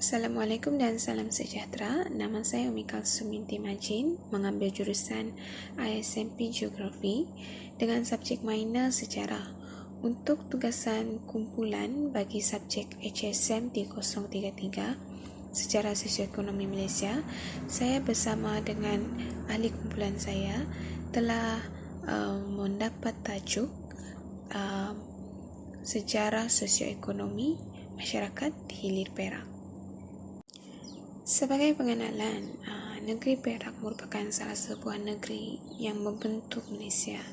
Assalamualaikum dan salam sejahtera. Nama saya Umi Kalsum binti Majin, mengambil jurusan ISMP Geografi dengan subjek minor sejarah. Untuk tugasan kumpulan bagi subjek HSM 3033 Sejarah Sosioekonomi Malaysia, saya bersama dengan ahli kumpulan saya telah mendapat tajuk Sejarah Sosioekonomi Masyarakat di Hilir Perak. Sebagai pengenalan, negeri Perak merupakan salah sebuah negeri yang membentuk Malaysia.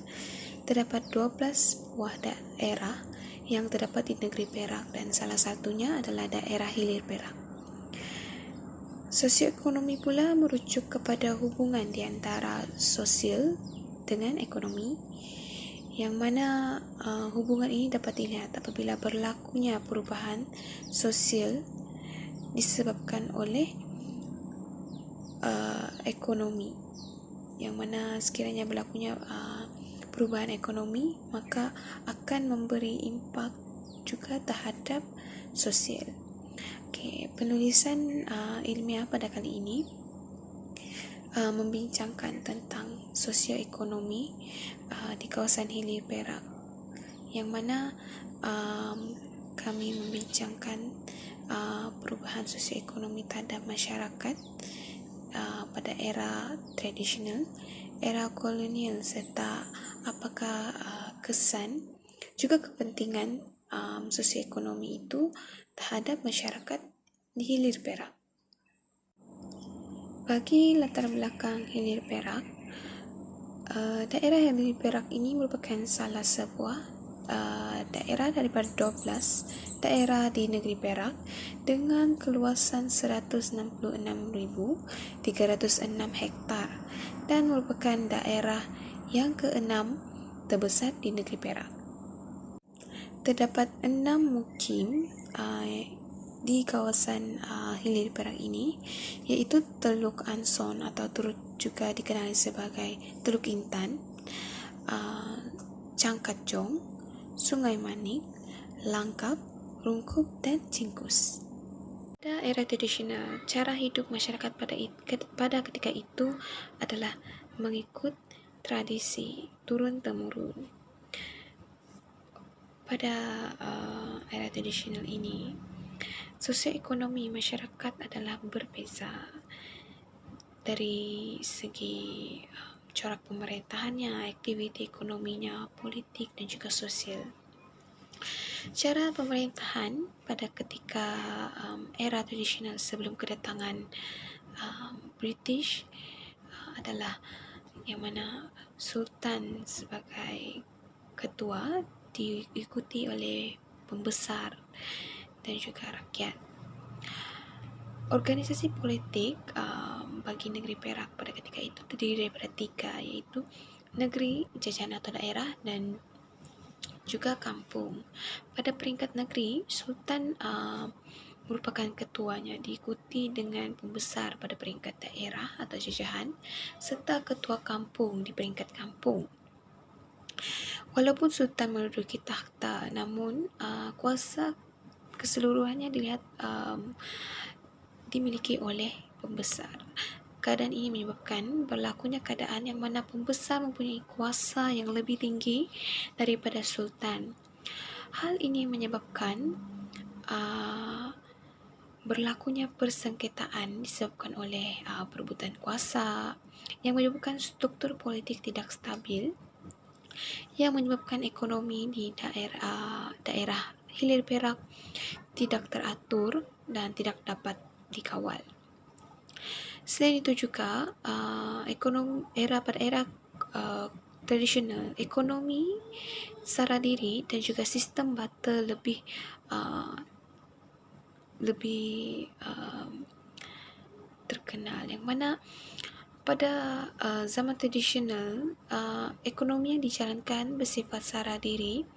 Terdapat 12 buah daerah yang terdapat di negeri Perak dan salah satunya adalah daerah Hilir Perak. Sosioekonomi pula merujuk kepada hubungan di antara sosial dengan ekonomi, yang mana hubungan ini dapat dilihat apabila berlakunya perubahan sosial disebabkan oleh ekonomi, yang mana sekiranya berlakunya perubahan ekonomi maka akan memberi impak juga terhadap sosial. Penulisan ilmiah pada kali ini membincangkan tentang sosioekonomi di kawasan Hilir Perak, yang mana kami membincangkan perubahan sosioekonomi terhadap masyarakat pada era tradisional, era kolonial, serta apakah kesan juga kepentingan sosioekonomi itu terhadap masyarakat di Hilir Perak. Bagi latar belakang Hilir Perak, daerah Hilir Perak ini merupakan salah sebuah daerah daripada 12 daerah di negeri Perak dengan keluasan 166,306 hektar dan merupakan daerah yang ke-6 terbesar di negeri Perak. Terdapat 6 mukim di kawasan Hilir Perak ini, iaitu Teluk Anson atau turut juga dikenali sebagai Teluk Intan, Cangkat Jong, Sungai Manik, Langkap, Rungkup dan Cingkus. Pada era tradisional, cara hidup masyarakat pada ketika itu adalah mengikut tradisi turun-temurun. Pada era tradisional ini, sosioekonomi masyarakat adalah berbeza dari segi corak pemerintahannya, aktiviti ekonominya, politik dan juga sosial. Cara pemerintahan pada ketika era tradisional sebelum kedatangan British adalah yang mana Sultan sebagai ketua diikuti oleh pembesar dan juga rakyat. Organisasi politik bagi negeri Perak pada ketika itu terdiri daripada 3, iaitu negeri, jajahan atau daerah dan juga kampung. Pada peringkat negeri, Sultan merupakan ketuanya, diikuti dengan pembesar pada peringkat daerah atau jajahan serta ketua kampung di peringkat kampung. Walaupun Sultan menduduki takhta, namun kuasa keseluruhannya dilihat dimiliki oleh pembesar. Keadaan ini menyebabkan berlakunya keadaan yang mana pembesar mempunyai kuasa yang lebih tinggi daripada Sultan. Hal ini menyebabkan berlakunya persengketaan disebabkan oleh perebutan kuasa yang menyebabkan struktur politik tidak stabil, yang menyebabkan ekonomi di daerah Hilir Perak tidak teratur dan tidak dapat dikawal. Selain itu juga pada era tradisional, ekonomi secara diri dan juga sistem barter lebih terkenal, yang mana pada zaman tradisional ekonomi yang dijalankan bersifat secara diri.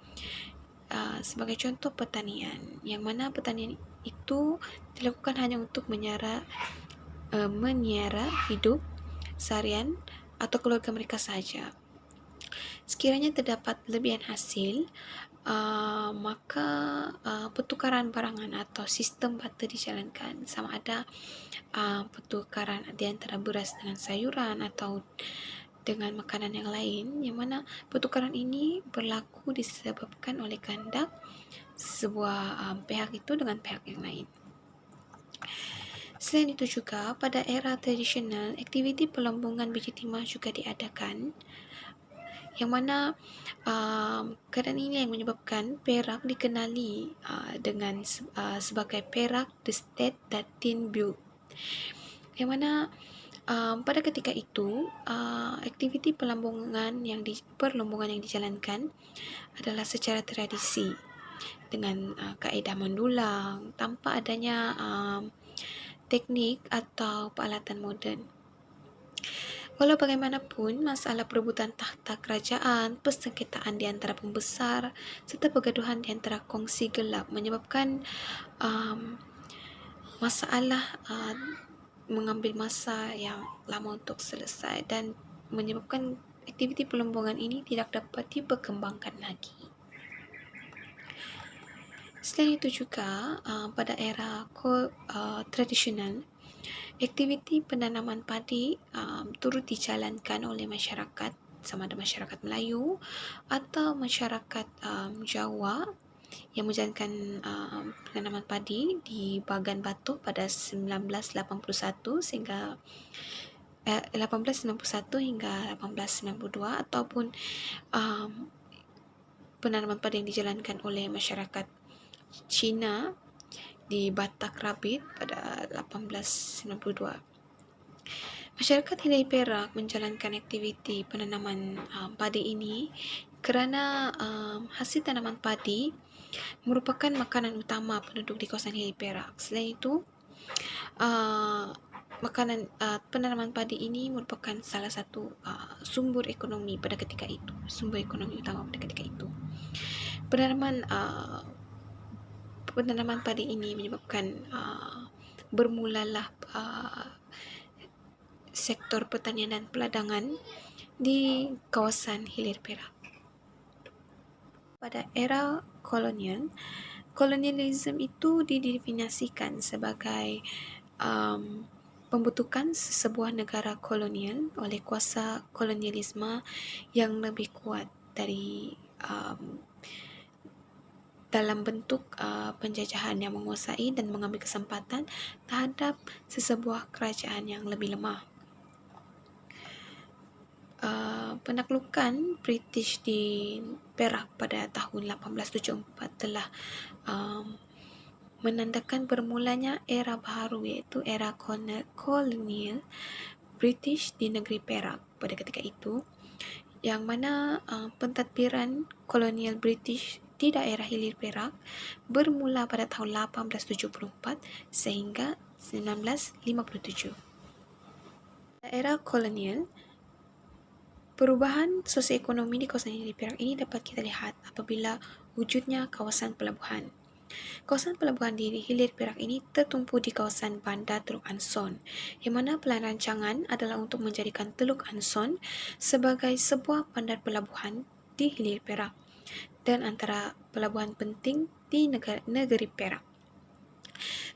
Sebagai contoh pertanian, yang mana pertanian itu dilakukan hanya untuk menyara hidup seharian atau keluarga mereka saja. Sekiranya terdapat lebihan hasil, maka pertukaran barangan atau sistem barter dijalankan, sama ada pertukaran di antara beras dengan sayuran atau dengan makanan yang lain, yang mana pertukaran ini berlaku disebabkan oleh kehendak sebuah pihak itu dengan pihak yang lain. Selain itu juga, pada era tradisional, aktiviti pelambungan biji timah juga diadakan, yang mana keadaan ini yang menyebabkan Perak dikenali dengan sebagai Perak the State that Tin Built, yang mana pada ketika itu aktiviti pelambungan yang dijalankan adalah secara tradisi dengan kaedah mendulang tanpa adanya teknik atau peralatan moden. Walau bagaimanapun, masalah perebutan takhta kerajaan, persengketaan di antara pembesar, serta pergaduhan di antara kongsi gelap menyebabkan masalah mengambil masa yang lama untuk selesai dan menyebabkan aktiviti pelambungan ini tidak dapat diperkembangkan lagi. Selain itu juga, pada era tradisional, aktiviti penanaman padi turut dijalankan oleh masyarakat, sama ada masyarakat Melayu atau masyarakat Jawa yang menjalankan penanaman padi di Bagan Batu pada 1981 hingga 1892 ataupun penanaman padi yang dijalankan oleh masyarakat Cina di Batak Rabit pada 1892. Masyarakat Hilai Perak menjalankan aktiviti penanaman padi ini kerana hasil tanaman padi merupakan makanan utama penduduk di kawasan Hilai Perak. Selain itu, penanaman padi ini merupakan salah satu sumber ekonomi pada ketika itu, sumber ekonomi utama pada ketika itu. Penanaman padi ini menyebabkan bermulalah sektor pertanian dan peladangan di kawasan Hilir Perak. Pada era kolonialisme itu didefinisikan sebagai pembentukan sebuah negara kolonial oleh kuasa kolonialisme yang lebih kuat dari dalam bentuk penjajahan yang menguasai dan mengambil kesempatan terhadap sesebuah kerajaan yang lebih lemah. Penaklukan British di Perak pada tahun 1874 telah menandakan bermulanya era baharu, iaitu era kolonial British di negeri Perak pada ketika itu, yang mana pentadbiran kolonial British di daerah Hilir Perak bermula pada tahun 1874 sehingga 1957. Era kolonial, perubahan sosioekonomi di kawasan Hilir Perak ini dapat kita lihat apabila wujudnya kawasan pelabuhan. Kawasan pelabuhan di Hilir Perak ini tertumpu di kawasan Bandar Teluk Anson, yang mana perancangan adalah untuk menjadikan Teluk Anson sebagai sebuah bandar pelabuhan di Hilir Perak dan antara pelabuhan penting di negeri Perak.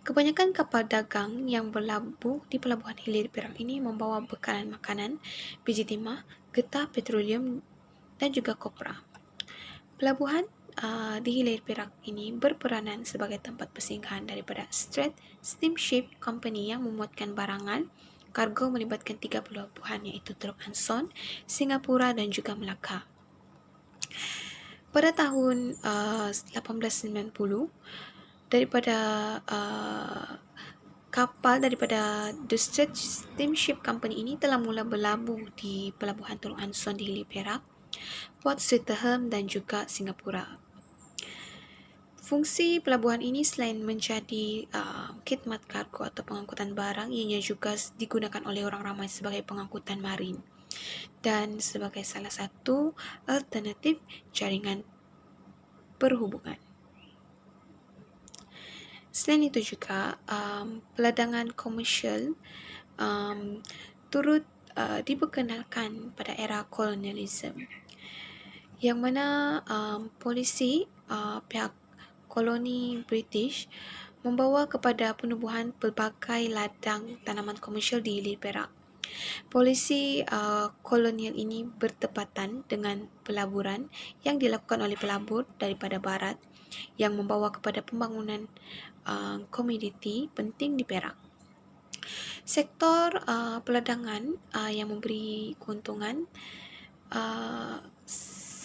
Kebanyakan kapal dagang yang berlabuh di pelabuhan Hilir Perak ini membawa bekalan makanan, biji timah, getah petroleum dan juga kopra. Pelabuhan di Hilir Perak ini berperanan sebagai tempat persinggahan daripada Strait Steamship Company yang memuatkan barangan kargo melibatkan 3 pelabuhan, iaitu Teluk Anson, Singapura dan juga Melaka. Pada tahun 1890, daripada kapal daripada The Strait Steamship Company ini telah mula berlabuh di pelabuhan Teluk Anson di Hilir Perak, Port Swettenham dan juga Singapura. Fungsi pelabuhan ini selain menjadi khidmat kargo atau pengangkutan barang, ianya juga digunakan oleh orang ramai sebagai pengangkutan marin dan sebagai salah satu alternatif jaringan perhubungan. Selain itu juga, peladangan komersial turut diperkenalkan pada era kolonialisme, yang mana polisi pihak koloni British membawa kepada penubuhan pelbagai ladang tanaman komersial di Hilir Perak. Polisi kolonial ini bertepatan dengan pelaburan yang dilakukan oleh pelabur daripada barat yang membawa kepada pembangunan komoditi penting di Perak. Sektor peladangan yang memberi keuntungan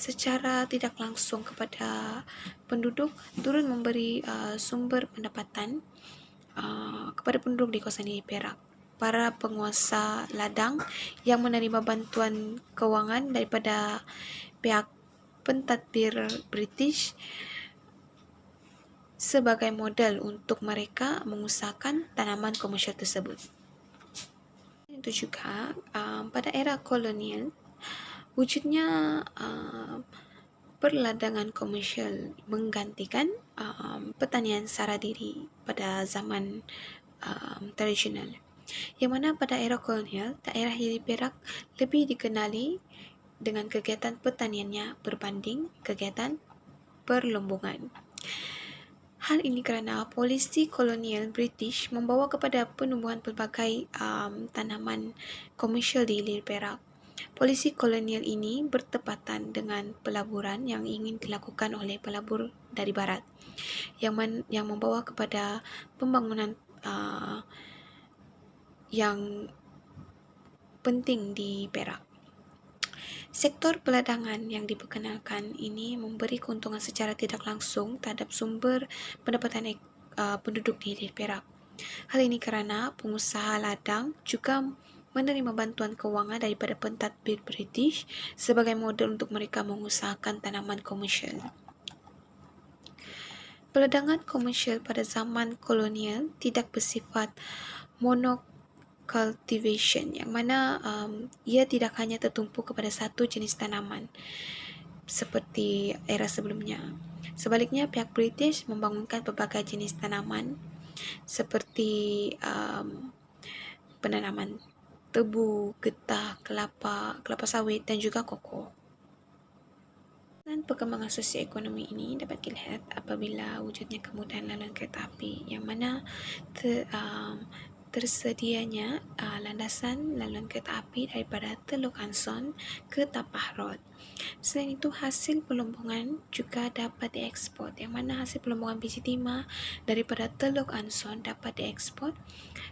secara tidak langsung kepada penduduk turut memberi sumber pendapatan kepada penduduk di kawasan ini Perak. Para penguasa ladang yang menerima bantuan kewangan daripada pihak pentadbir British sebagai modal untuk mereka mengusahakan tanaman komersial tersebut. Itu juga pada era kolonial wujudnya perladangan komersial menggantikan pertanian sara diri pada zaman tradisional, yang mana pada era kolonial daerah Hilir Perak lebih dikenali dengan kegiatan pertaniannya berbanding kegiatan perlombongan. Hal ini kerana polisi kolonial British membawa kepada penubuhan pelbagai tanaman komersial di Hilir Perak. Polisi kolonial ini bertepatan dengan pelaburan yang ingin dilakukan oleh pelabur dari barat yang membawa kepada pembangunan yang penting di Perak. Sektor peladangan yang diperkenalkan ini memberi keuntungan secara tidak langsung terhadap sumber pendapatan penduduk di Hilir Perak. Hal ini kerana pengusaha ladang juga menerima bantuan kewangan daripada pentadbir British sebagai modal untuk mereka mengusahakan tanaman komersial. Peladangan komersial pada zaman kolonial tidak bersifat monocultivation, yang mana ia tidak hanya tertumpu kepada satu jenis tanaman seperti era sebelumnya. Sebaliknya, pihak British membangunkan pelbagai jenis tanaman seperti penanaman tebu, getah, kelapa sawit dan juga koko. Dan perkembangan sosioekonomi ini dapat dilihat apabila wujudnya kemudahan laluan kereta api, yang mana tersedianya landasan laluan kereta api daripada Teluk Anson ke Tapah Road. Selain itu, hasil pelombongan juga dapat diekspor, yang mana hasil pelombongan biji timah daripada Teluk Anson dapat diekspor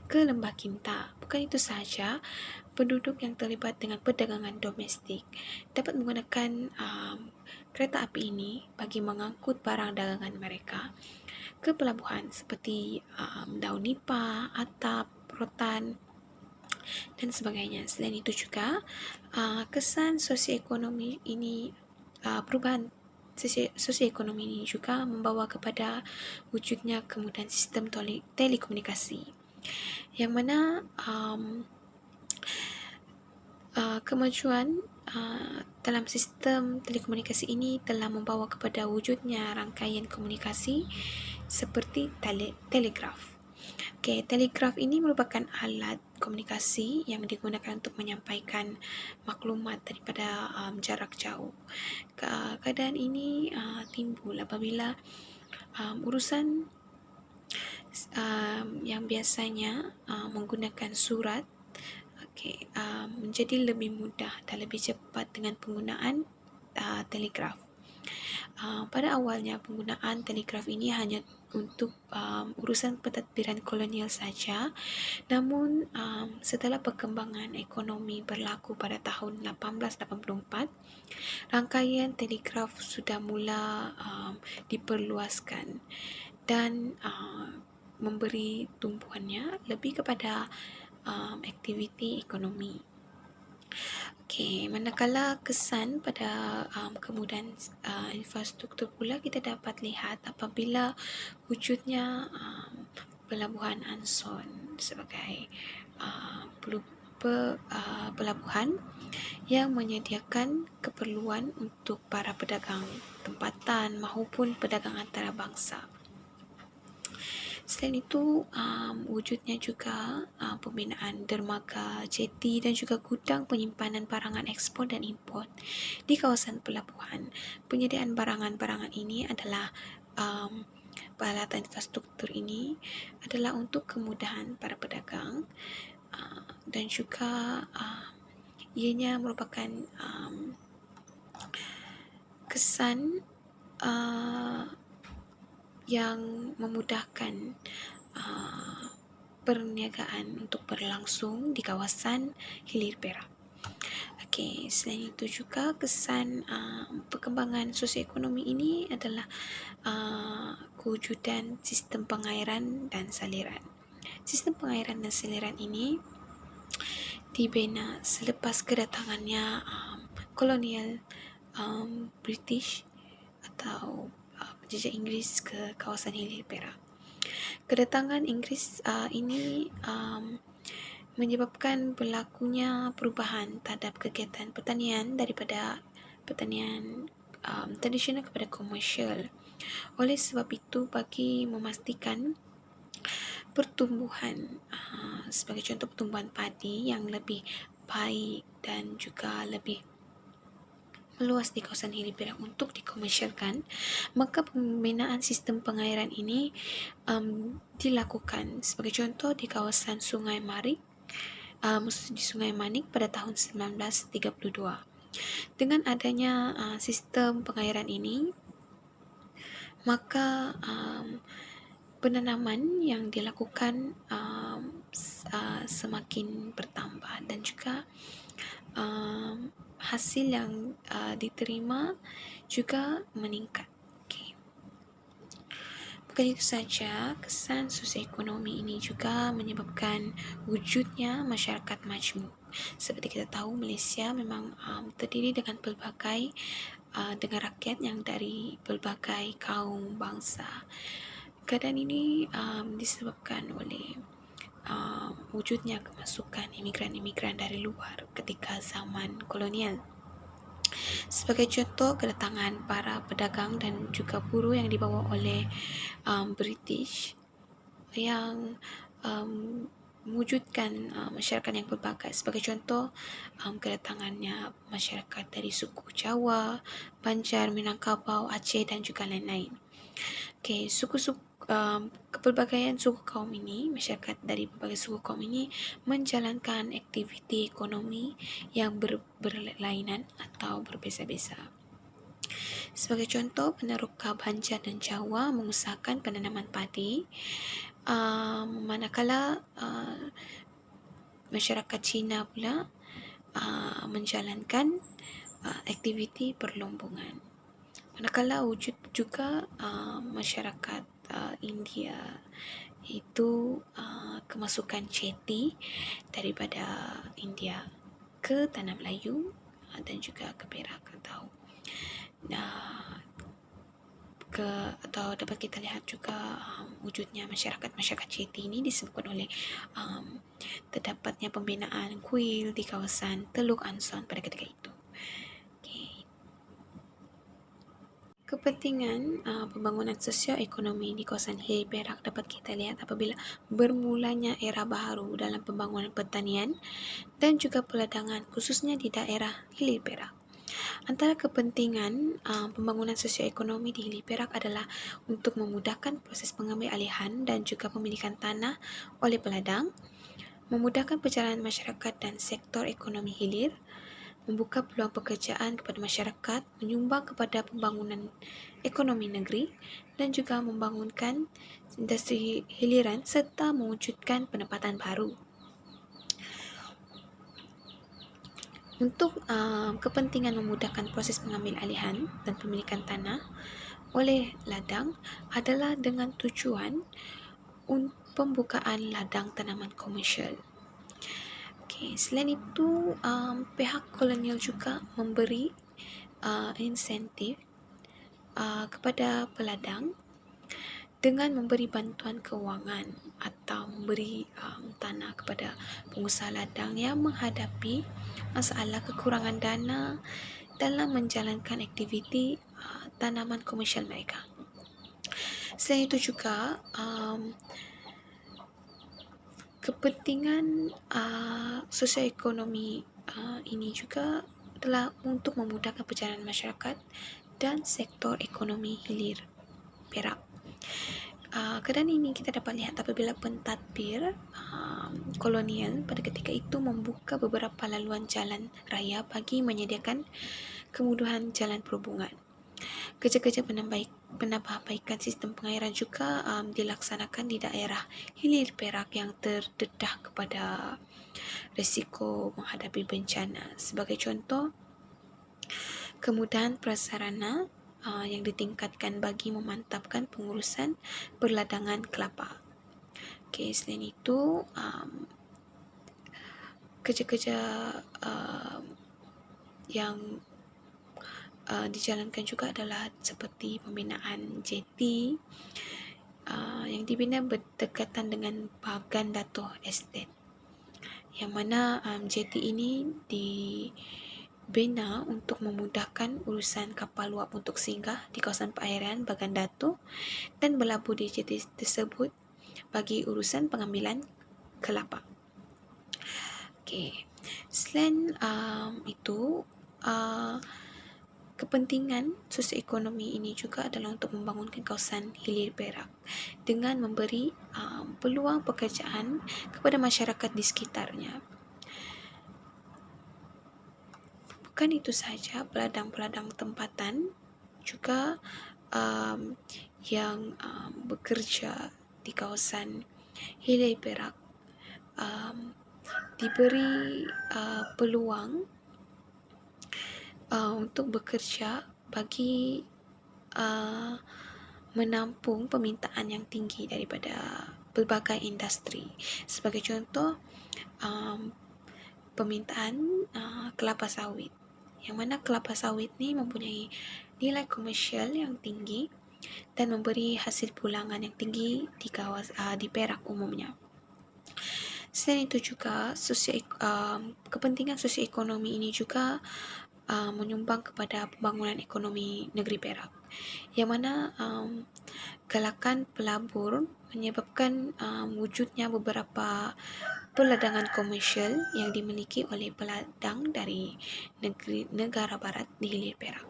ke Lembah Kinta. Bukan itu sahaja, penduduk yang terlibat dengan perdagangan domestik dapat menggunakan kereta api ini bagi mengangkut barang dagangan mereka ke pelabuhan seperti daun nipah, atap, rotan dan sebagainya. Selain itu juga kesan sosioekonomi ini, perubahan sosioekonomi ini juga membawa kepada wujudnya kemudahan sistem telekomunikasi, yang mana kemajuan dalam sistem telekomunikasi ini telah membawa kepada wujudnya rangkaian komunikasi seperti telegraf. Telegraf ini merupakan alat komunikasi yang digunakan untuk menyampaikan maklumat daripada jarak jauh. Keadaan ini timbul apabila urusan yang biasanya menggunakan surat menjadi lebih mudah dan lebih cepat dengan penggunaan telegraf. Pada awalnya penggunaan telegraf ini hanya untuk urusan pentadbiran kolonial saja, namun setelah perkembangan ekonomi berlaku pada tahun 1884, rangkaian telegraf sudah mula diperluaskan dan memberi tumpuannya lebih kepada aktiviti ekonomi. Manakala kesan pada kemudahan infrastruktur pula kita dapat lihat apabila wujudnya pelabuhan Anson sebagai pelabuhan yang menyediakan keperluan untuk para pedagang tempatan maupun pedagang antarabangsa. Selain itu, wujudnya juga pembinaan dermaga, jeti dan juga gudang penyimpanan barangan ekspor dan import di kawasan pelabuhan. Penyediaan barangan-barangan ini adalah peralatan infrastruktur ini adalah untuk kemudahan para pedagang, dan juga ianya merupakan kesan yang memudahkan perniagaan untuk berlangsung di kawasan Hilir Perak. Okey, selain itu juga kesan perkembangan sosioekonomi ini adalah kewujudan sistem pengairan dan saliran. Sistem pengairan dan saliran ini dibina selepas kedatangannya kolonial British atau penjajah Inggeris ke kawasan Hilir Perak. Kedatangan Inggeris ini menyebabkan berlakunya perubahan terhadap kegiatan pertanian daripada pertanian tradisional kepada komersial. Oleh sebab itu, bagi memastikan pertumbuhan, sebagai contoh pertumbuhan padi yang lebih baik dan juga lebih meluas di kawasan Hilir Perak untuk dikomersialkan, maka pembinaan sistem pengairan ini dilakukan. Sebagai contoh di kawasan Sungai Marik, di Sungai Manik pada tahun 1932. Dengan adanya sistem pengairan ini, maka penanaman yang dilakukan semakin bertambah dan juga hasil yang diterima juga meningkat. Okay. Bukan itu saja, kesan sosioekonomi ini juga menyebabkan wujudnya masyarakat majmuk. Seperti kita tahu, Malaysia memang terdiri dengan pelbagai dengan rakyat yang dari pelbagai kaum bangsa. Keadaan ini disebabkan oleh wujudnya kemasukan imigran-imigran dari luar ketika zaman kolonial. Sebagai contoh, kedatangan para pedagang dan juga buruh yang dibawa oleh British yang mewujudkan masyarakat yang pelbagai. Sebagai contoh, kedatangannya masyarakat dari suku Jawa, Banjar, Minangkabau, Aceh dan juga lain-lain. Okay, kepelbagaian suku kaum ini, masyarakat dari berbagai suku kaum ini menjalankan aktiviti ekonomi yang berlainan atau berbeza-beza. Sebagai contoh, peneroka Banjar dan Jawa mengusahakan penanaman padi, manakala masyarakat Cina pula menjalankan aktiviti perlombongan. Manakala wujud juga masyarakat India itu kemasukan ceti daripada India ke Tanah Melayu dan juga ke Perak atau dapat kita lihat juga wujudnya masyarakat ceti ini disebabkan oleh terdapatnya pembinaan kuil di kawasan Teluk Anson pada ketika itu. Kepentingan pembangunan sosioekonomi di kawasan Hilir Perak dapat kita lihat apabila bermulanya era baharu dalam pembangunan pertanian dan juga peladangan, khususnya di daerah Hilir Perak. Antara kepentingan pembangunan sosioekonomi di Hilir Perak adalah untuk memudahkan proses pengambil alihan dan juga pemilikan tanah oleh peladang, memudahkan perjalanan masyarakat dan sektor ekonomi hilir, membuka peluang pekerjaan kepada masyarakat, menyumbang kepada pembangunan ekonomi negeri dan juga membangunkan industri hiliran serta mewujudkan pendapatan baru. Untuk kepentingan memudahkan proses pengambil alihan dan pemilikan tanah oleh ladang adalah dengan tujuan pembukaan ladang tanaman komersial. Selain itu, pihak kolonial juga memberi insentif kepada peladang dengan memberi bantuan kewangan atau memberi tanah kepada pengusaha ladang yang menghadapi masalah kekurangan dana dalam menjalankan aktiviti tanaman komersial mereka. Selain itu juga kepentingan sosioekonomi ini juga adalah untuk memudahkan perjalanan masyarakat dan sektor ekonomi hilir Perak. Keadaan ini kita dapat lihat apabila pentadbir kolonial pada ketika itu membuka beberapa laluan jalan raya bagi menyediakan kemudahan jalan perhubungan. Kerja-kerja penambahbaikan sistem pengairan juga dilaksanakan di daerah hilir Perak yang terdedah kepada risiko menghadapi bencana. Sebagai contoh, kemudahan prasarana yang ditingkatkan bagi memantapkan pengurusan perladangan kelapa. Okay, selain itu, kerja-kerja yang dijalankan juga adalah seperti pembinaan jeti yang dibina berdekatan dengan Bagan Datoh Estate, yang mana jeti ini dibina untuk memudahkan urusan kapal luap untuk singgah di kawasan perairan Bagan Datoh dan berlabuh di jeti tersebut bagi urusan pengambilan kelapa. Okay. Selain itu, kepentingan sosioekonomi ini juga adalah untuk membangunkan kawasan hilir Perak dengan memberi peluang pekerjaan kepada masyarakat di sekitarnya. Bukan itu sahaja, peladang-peladang tempatan juga yang bekerja di kawasan hilir Perak diberi peluang untuk bekerja bagi menampung permintaan yang tinggi daripada pelbagai industri. Sebagai contoh, permintaan kelapa sawit, yang mana kelapa sawit ni mempunyai nilai komersial yang tinggi dan memberi hasil pulangan yang tinggi di Perak umumnya. Selain itu juga, kepentingan sosioekonomi ini juga menyumbang kepada pembangunan ekonomi negeri Perak, yang mana galakan pelabur menyebabkan wujudnya beberapa perladangan komersial yang dimiliki oleh peladang dari negara barat di hilir Perak.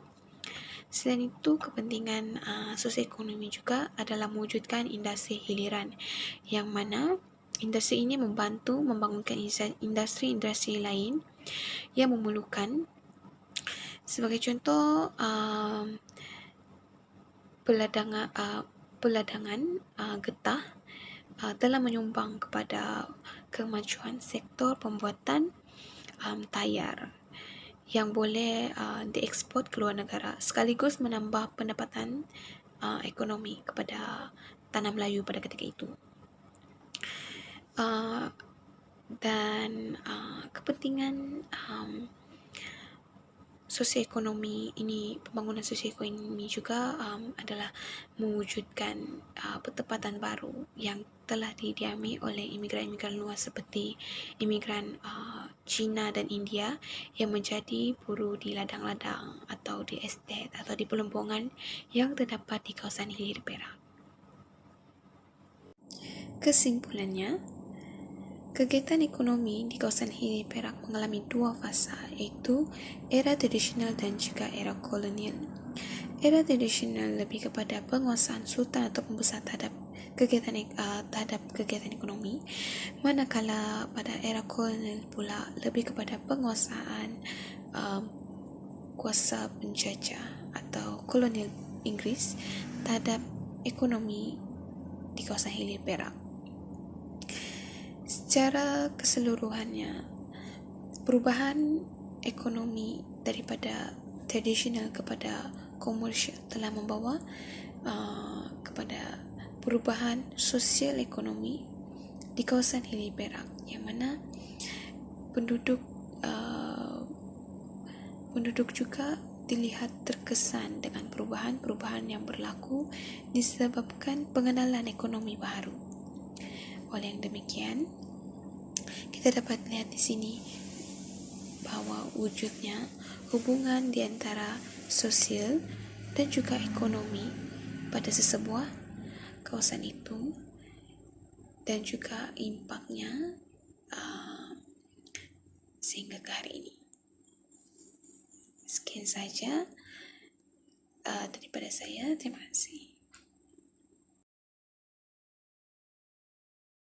Selain itu, kepentingan sosioekonomi juga adalah mewujudkan industri hiliran, yang mana industri ini membantu membangunkan industri-industri lain yang memerlukan. Sebagai contoh, peladangan getah telah menyumbang kepada kemajuan sektor pembuatan tayar yang boleh dieksport ke luar negara, sekaligus menambah pendapatan ekonomi kepada tanah Melayu pada ketika itu. Dan kepentingan sosioekonomi ini, pembangunan sosioekonomi juga adalah mewujudkan pertempatan baru yang telah didiami oleh imigran-imigran luar seperti imigran China dan India yang menjadi buruh di ladang-ladang atau di estet atau di pelembungan yang terdapat di kawasan hilir Perak. Kesimpulannya, kegiatan ekonomi di kawasan hilir Perak mengalami dua fasa, iaitu era tradisional dan juga era kolonial. Era tradisional lebih kepada penguasaan sultan atau pembesar terhadap kegiatan ekonomi, manakala pada era kolonial pula lebih kepada penguasaan kuasa penjajah atau kolonial Inggeris terhadap ekonomi di kawasan hilir Perak. Secara keseluruhannya, perubahan ekonomi daripada tradisional kepada komersial telah membawa kepada perubahan sosial ekonomi di kawasan hilir Perak, yang mana penduduk juga dilihat terkesan dengan perubahan-perubahan yang berlaku disebabkan pengenalan ekonomi baru. Oleh yang demikian, kita dapat lihat di sini bahawa wujudnya hubungan di antara sosial dan juga ekonomi pada sesebuah kawasan itu dan juga impaknya sehingga ke hari ini. Sekian saja daripada saya, terima kasih.